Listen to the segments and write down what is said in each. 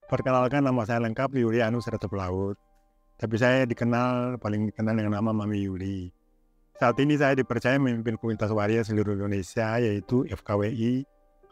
Perkenalkan, nama saya lengkap Yulianus Laut, tapi saya paling dikenal dengan nama Mami Yuli. Saat ini saya dipercaya memimpin komunitas waria seluruh Indonesia, yaitu FKWI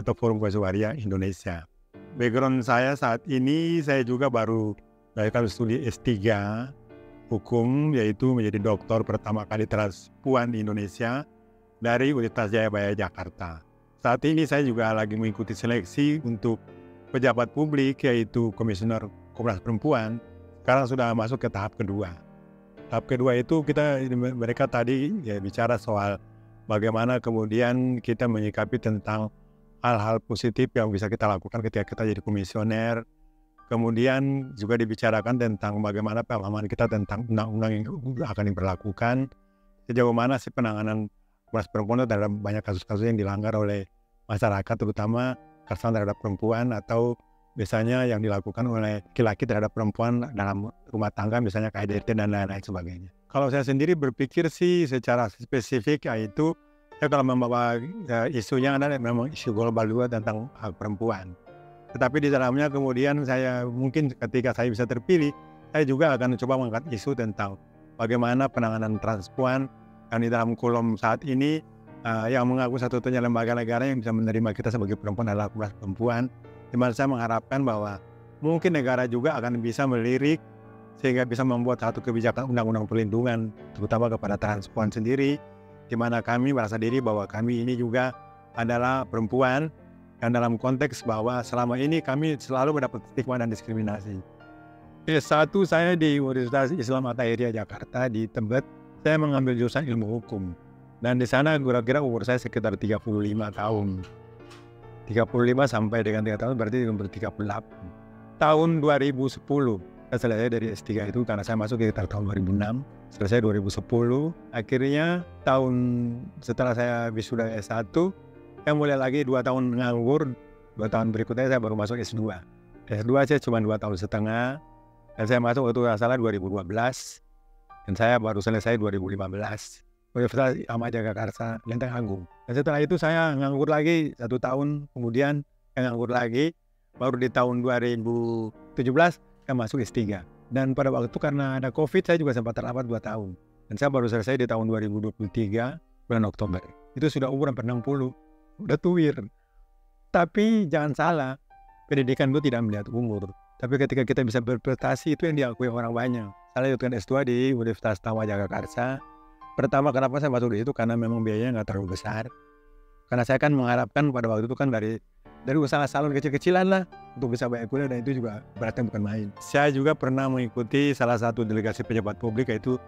atau Forum Komunitas Waria Indonesia. Background saya saat ini, saya juga baru melakukan studi S3 Hukum, yaitu menjadi doktor pertama kali transpuan di Indonesia dari Universitas Jayabaya Jakarta. Saat ini saya juga lagi mengikuti seleksi untuk pejabat publik, yaitu Komisioner Komnas Perempuan. Sekarang sudah masuk ke tahap kedua. Tahap kedua itu mereka tadi bicara soal bagaimana kemudian kita menyikapi tentang hal-hal positif yang bisa kita lakukan ketika kita jadi komisioner. Kemudian juga dibicarakan tentang bagaimana pemahaman kita tentang undang-undang yang akan diberlakukan. Sejauh mana sih penanganan Komnas Perempuan terhadap banyak kasus-kasus yang dilanggar oleh masyarakat, terutama kekerasan terhadap perempuan atau biasanya yang dilakukan oleh laki-laki terhadap perempuan dalam rumah tangga, misalnya KDRT dan lain-lain sebagainya. Kalau saya sendiri berpikir sih secara spesifik, yaitu saya kalau membawa isunya adalah memang isu global juga tentang hak perempuan. Tetapi di dalamnya kemudian saya mungkin ketika saya bisa terpilih, saya juga akan coba mengangkat isu tentang bagaimana penanganan transpuan yang di dalam kolom saat ini yang mengaku satu-satunya lembaga negara yang bisa menerima kita sebagai perempuan adalah Komnas Perempuan. Di mana saya mengharapkan bahwa mungkin negara juga akan bisa melirik sehingga bisa membuat satu kebijakan undang-undang perlindungan terutama kepada transpuan sendiri, di mana kami merasa diri bahwa kami ini juga adalah perempuan, dan dalam konteks bahwa selama ini kami selalu mendapat stigma dan diskriminasi. S1 saya di Universitas Islam At-Tahiriyah Jakarta di Tebet, saya mengambil jurusan ilmu hukum. Dan di sana kira-kira umur saya sekitar 35 tahun. 35 sampai dengan 3 tahun berarti umur 38. Tahun 2010, saya selesai dari S3 itu karena saya masuk sekitar tahun 2006. Selesai 2010. Akhirnya setelah saya wisuda S1, saya mulai lagi 2 tahun nganggur. 2 tahun berikutnya saya baru masuk S2. S2 saya cuma 2 tahun setengah. Dan saya masuk itu salah 2012. Dan saya baru selesai 2015. Universitas Ahmad Jakarta, Lenteng Agung. Dan setelah itu saya nganggur lagi 1 tahun, kemudian saya nganggur lagi, baru di tahun 2017 saya masuk S3. Dan pada waktu itu karena ada COVID, saya juga sempat terlambat 2 tahun. Dan saya baru selesai di tahun 2023, bulan Oktober. Itu sudah umur hampir 60, udah tuwir. Tapi jangan salah, pendidikan itu tidak melihat umur. Tapi ketika kita bisa berprestasi, itu yang diakui orang banyak. Saya lanjutkan S2 di Universitas Tawa Jagakarsa. Pertama, kenapa saya masuk di itu? Karena memang biayanya nggak terlalu besar. Karena saya kan mengharapkan pada waktu itu kan dari usaha salon kecil-kecilan lah untuk bisa bayar kuliah, dan itu juga beratnya bukan main. Saya juga pernah mengikuti salah satu delegasi pejabat publik, yaitu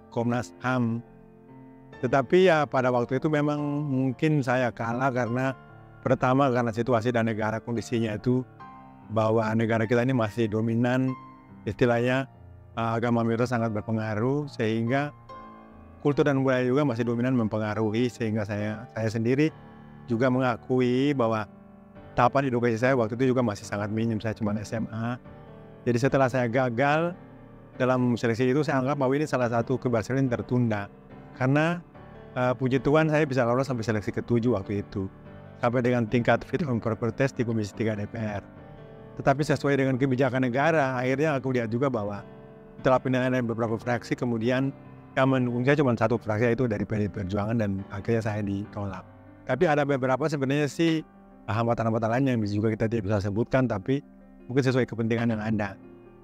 Komnas HAM. Tetapi ya pada waktu itu memang mungkin saya kalah karena pertama karena situasi dan negara kondisinya itu bahwa negara kita ini masih dominan, istilahnya agama minoritas sangat berpengaruh, sehingga kultur dan budaya juga masih dominan mempengaruhi, sehingga saya sendiri juga mengakui bahwa tahapan edukasi saya waktu itu juga masih sangat minim, saya cuma SMA. Jadi setelah saya gagal dalam seleksi itu, saya anggap bahwa ini salah satu keberhasilan yang tertunda. Karena puji Tuhan saya bisa lolos sampai seleksi ke-7 waktu itu. Sampai dengan tingkat fit and proper test di Komisi 3 DPR. Tetapi sesuai dengan kebijakan negara, akhirnya aku lihat juga bahwa setelah penilaian dari beberapa fraksi, kemudian yang mendukung saya cuma 1 fraksi, yaitu dari PDI Perjuangan, dan akhirnya saya ditolak. Tapi ada beberapa sebenarnya sih hambatan-hambatan lain yang juga kita tidak bisa sebutkan, tapi mungkin sesuai kepentingan yang ada.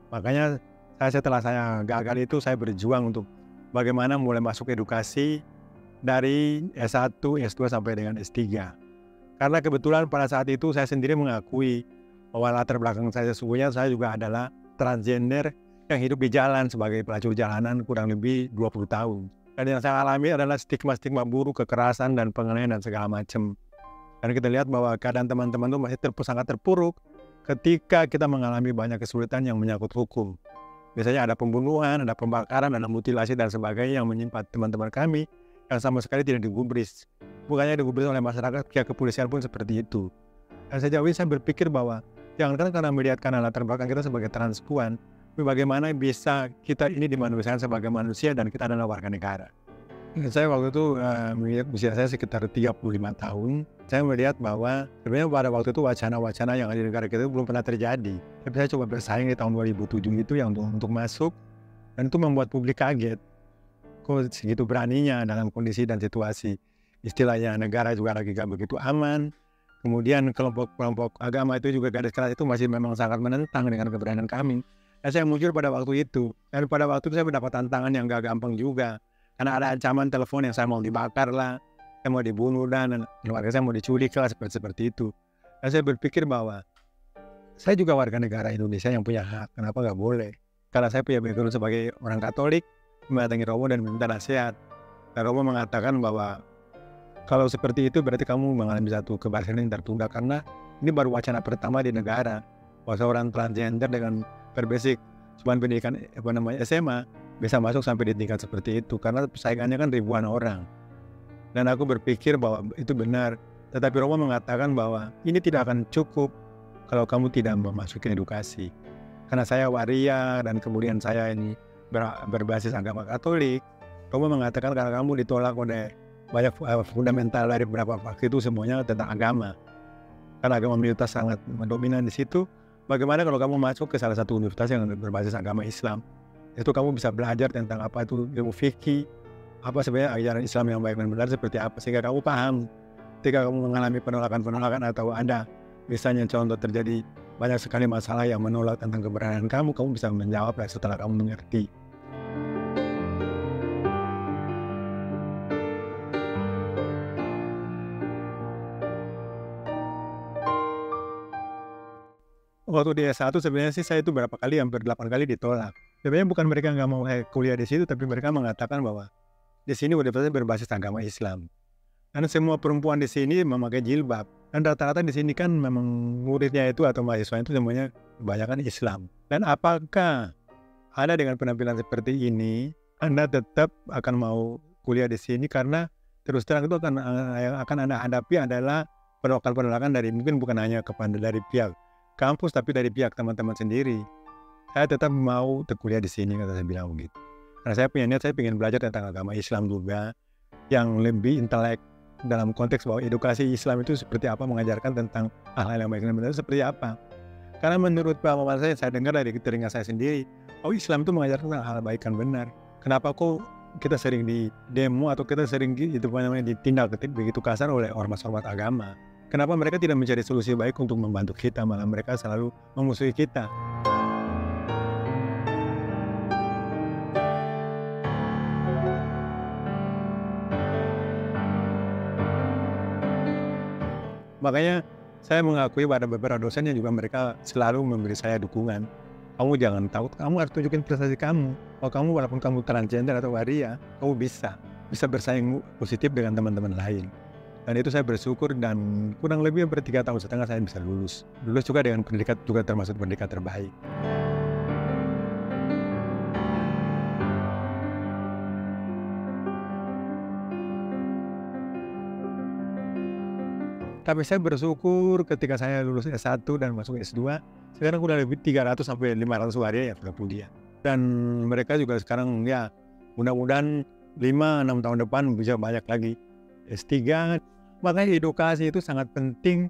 Makanya setelah saya gagal itu, saya berjuang untuk bagaimana mulai masuk edukasi dari S1, S2 sampai dengan S3. Karena kebetulan pada saat itu saya sendiri mengakui bahwa latar belakang saya sesungguhnya saya juga adalah transgender yang hidup di jalan sebagai pelacur jalanan kurang lebih 20 tahun. Dan yang saya alami adalah stigma-stigma buruk, kekerasan, dan penganiayaan dan segala macam. Dan kita lihat bahwa keadaan teman-teman itu masih sangat terpuruk ketika kita mengalami banyak kesulitan yang menyangkut hukum. Biasanya ada pembunuhan, ada pembakaran, ada mutilasi, dan sebagainya yang menimpa teman-teman kami yang sama sekali tidak digubris. Bukannya digubris oleh masyarakat, pihak kepolisian pun seperti itu. Dan sejauh ini saya berpikir bahwa jangankan karena melihat karena latar belakang kita sebagai transpuan, bagaimana bisa kita ini dimanusiakan sebagai manusia dan kita adalah warga negara. Saya waktu itu usia saya sekitar 35 tahun. Saya melihat bahwa sebenarnya pada waktu itu wacana-wacana yang ada di negara kita itu belum pernah terjadi. Tapi saya coba bersaing di tahun 2007 itu yang untuk masuk, dan itu membuat publik kaget. Kok segitu beraninya dalam kondisi dan situasi istilahnya negara juga lagi gak begitu aman. Kemudian kelompok-kelompok agama itu juga garis keras itu masih memang sangat menentang dengan keberanian kami. Dan saya muncul pada waktu itu. Dan pada waktu itu saya mendapat tantangan yang gak gampang juga. Karena ada ancaman telepon yang saya mau dibakar lah, saya mau dibunuh dan keluarga saya mau diculik lah, seperti itu. Dan saya berpikir bahwa saya juga warga negara Indonesia yang punya hak. Kenapa gak boleh? Karena saya punya background sebagai orang Katolik, mendatangi Romo dan meminta nasihat. Dan Romo mengatakan bahwa kalau seperti itu berarti kamu mengalami satu kebarisan yang tertunda, karena ini baru wacana pertama di negara bahwa seorang transgender dengan berbasic cuma pendidikan SMA bisa masuk sampai di tingkat seperti itu, karena persaingannya kan ribuan orang. Dan aku berpikir bahwa itu benar, tetapi Romo mengatakan bahwa ini tidak akan cukup kalau kamu tidak memasuki edukasi. Karena saya waria dan kemudian saya ini berbasis agama Katolik, Romo mengatakan kalau kamu ditolak oleh banyak fundamental dari beberapa faksi itu semuanya tentang agama. Karena agama minoritas sangat mendominan di situ. Bagaimana kalau kamu masuk ke salah satu universitas yang berbasis agama Islam? Itu kamu bisa belajar tentang apa itu ilmu fikih, apa sebenarnya ajaran Islam yang baik dan benar seperti apa, sehingga kamu paham ketika kamu mengalami penolakan atau ada misalnya contoh terjadi banyak sekali masalah yang menolak tentang keberadaan kamu bisa menjawab setelah kamu mengerti. Waktu di S1 sebenarnya sih saya itu hampir 8 kali ditolak. Sebenarnya bukan mereka nggak mau kuliah di situ, tapi mereka mengatakan bahwa di sini universitas berbasis agama Islam. Dan semua perempuan di sini memakai jilbab. Dan rata-rata di sini kan memang muridnya itu atau mahasiswa itu semuanya kebanyakan Islam. Dan apakah Anda dengan penampilan seperti ini, Anda tetap akan mau kuliah di sini? Karena terus terang itu yang akan Anda hadapi adalah penolakan dari mungkin bukan hanya kepada dari pihak kampus, tapi dari pihak teman-teman sendiri. Saya tetap mau kuliah di sini, kata saya bilang begitu. Karena saya punya niat, saya ingin belajar tentang agama Islam juga, yang lebih intelek dalam konteks bahwa edukasi Islam itu seperti apa, mengajarkan tentang hal-hal yang baik dan benar seperti apa. Karena menurut pemahaman saya dengar dari telinga saya sendiri, Islam itu mengajarkan tentang hal baik dan benar. Kenapa kok kita sering di demo atau kita sering ditindak begitu kasar oleh ormas-ormas agama? Kenapa mereka tidak mencari solusi baik untuk membantu kita, malah mereka selalu memusuhi kita? Makanya saya mengakui pada beberapa dosen yang juga mereka selalu memberi saya dukungan. Kamu jangan takut, kamu harus tunjukin prestasi kamu. Kalau kamu walaupun kamu transgender atau waria, kamu bisa bersaing positif dengan teman-teman lain. Dan itu saya bersyukur, dan kurang lebih 3 tahun setengah saya bisa lulus. Lulus juga dengan pendidikan juga termasuk pendidikan terbaik. Tapi saya bersyukur ketika saya lulus S1 dan masuk S2, sekarang udah lebih 300 sampai 500 waria yang sudah kuliah. Dan mereka juga sekarang ya mudah-mudahan 5-6 tahun depan bisa banyak lagi S3. Makanya edukasi itu sangat penting,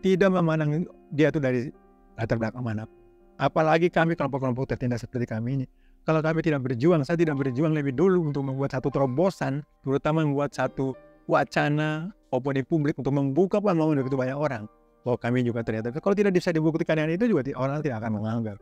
tidak memandang dia itu dari latar belakang mana. Apalagi kami kelompok-kelompok tertindas seperti kami ini. Kalau kami tidak berjuang, saya tidak berjuang lebih dulu untuk membuat satu terobosan, terutama membuat satu wacana opini publik untuk membuka pemahaman begitu banyak orang. Bahwa kami juga ternyata, kalau tidak bisa dibuktikan dengan itu juga orang tidak akan menganggap.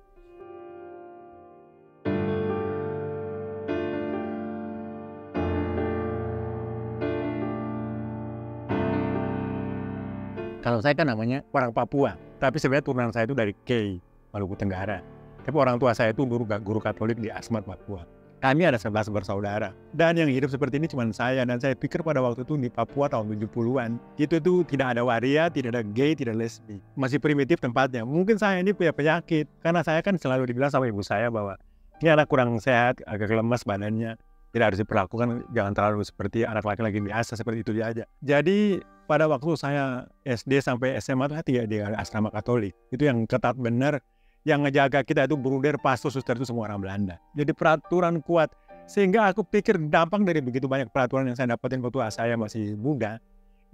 Kalau saya kan namanya orang Papua, tapi sebenarnya turunan saya itu dari K, Maluku Tenggara. Tapi orang tua saya itu guru Katolik di Asmat, Papua. Kami ada 11 bersaudara. Dan yang hidup seperti ini cuma saya. Dan saya pikir pada waktu itu di Papua tahun 70-an, itu tidak ada waria, tidak ada gay, tidak lesbi. Masih primitif tempatnya. Mungkin saya ini punya penyakit. Karena saya kan selalu dibilang sama ibu saya bahwa ini anak kurang sehat, agak lemas badannya. Tidak harus diperlakukan, jangan terlalu seperti anak laki-laki biasa, seperti itu aja. Jadi pada waktu saya SD sampai SMA itu di asrama Katolik. Itu yang ketat benar. Yang ngejaga kita itu bruder, pastor, suster itu semua orang Belanda. Jadi peraturan kuat. Sehingga aku pikir dampak dari begitu banyak peraturan yang saya dapatin waktu saya masih muda,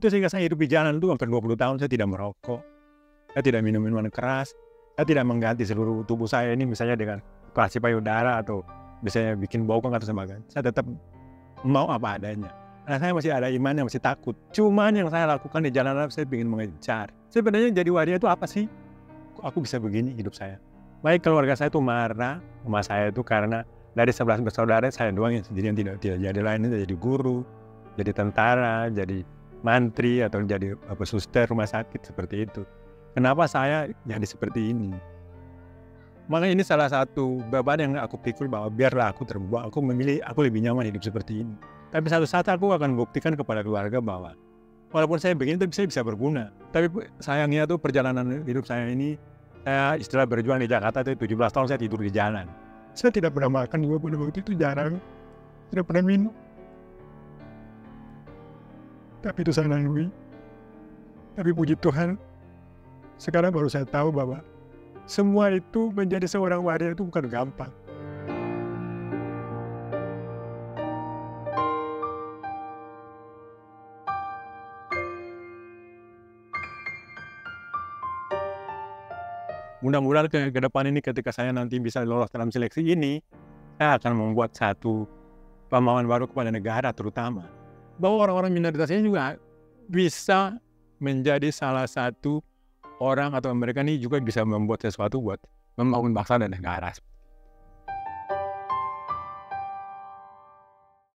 Itu sehingga saya hidup di jalan itu hampir 20 tahun saya tidak merokok, saya tidak minum minuman keras, saya tidak mengganti seluruh tubuh saya ini misalnya dengan operasi payudara atau misalnya bikin bokong atau sebagainya. Saya tetap mau apa adanya. Karena saya masih ada iman yang masih takut. Cuman yang saya lakukan di jalan saya ingin mengejar. Sebenarnya jadi waria itu apa sih? Kok aku bisa begini hidup saya? Baik keluarga saya itu marah sama saya itu karena dari 11 bersaudara saya doang yang sendirian tidak jadi lainnya jadi guru, jadi tentara, jadi mantri atau jadi suster rumah sakit seperti itu. Kenapa saya jadi seperti ini? Maka ini salah satu beban yang aku pikir bahwa biarlah aku terbuang, aku memilih, aku lebih nyaman hidup seperti ini. Tapi satu saat aku akan buktikan kepada keluarga bahwa walaupun saya begini, tapi saya bisa berguna. Tapi sayangnya tuh perjalanan hidup saya ini, saya istilah berjuang di Jakarta itu 17 tahun saya tidur di jalan. Saya tidak pernah makan juga pada waktu itu jarang, tidak pernah minum. Tapi itu saya lalui. Tapi puji Tuhan, sekarang baru saya tahu bahwa semua itu menjadi seorang waria itu bukan gampang. Mudah-mudahan ke depan ini ketika saya nanti bisa lolos dalam seleksi ini, saya akan membuat satu pemahaman baru kepada negara terutama. Bahwa orang-orang minoritas ini juga bisa menjadi salah satu orang atau mereka ini juga bisa membuat sesuatu buat membangun bangsa dan negara.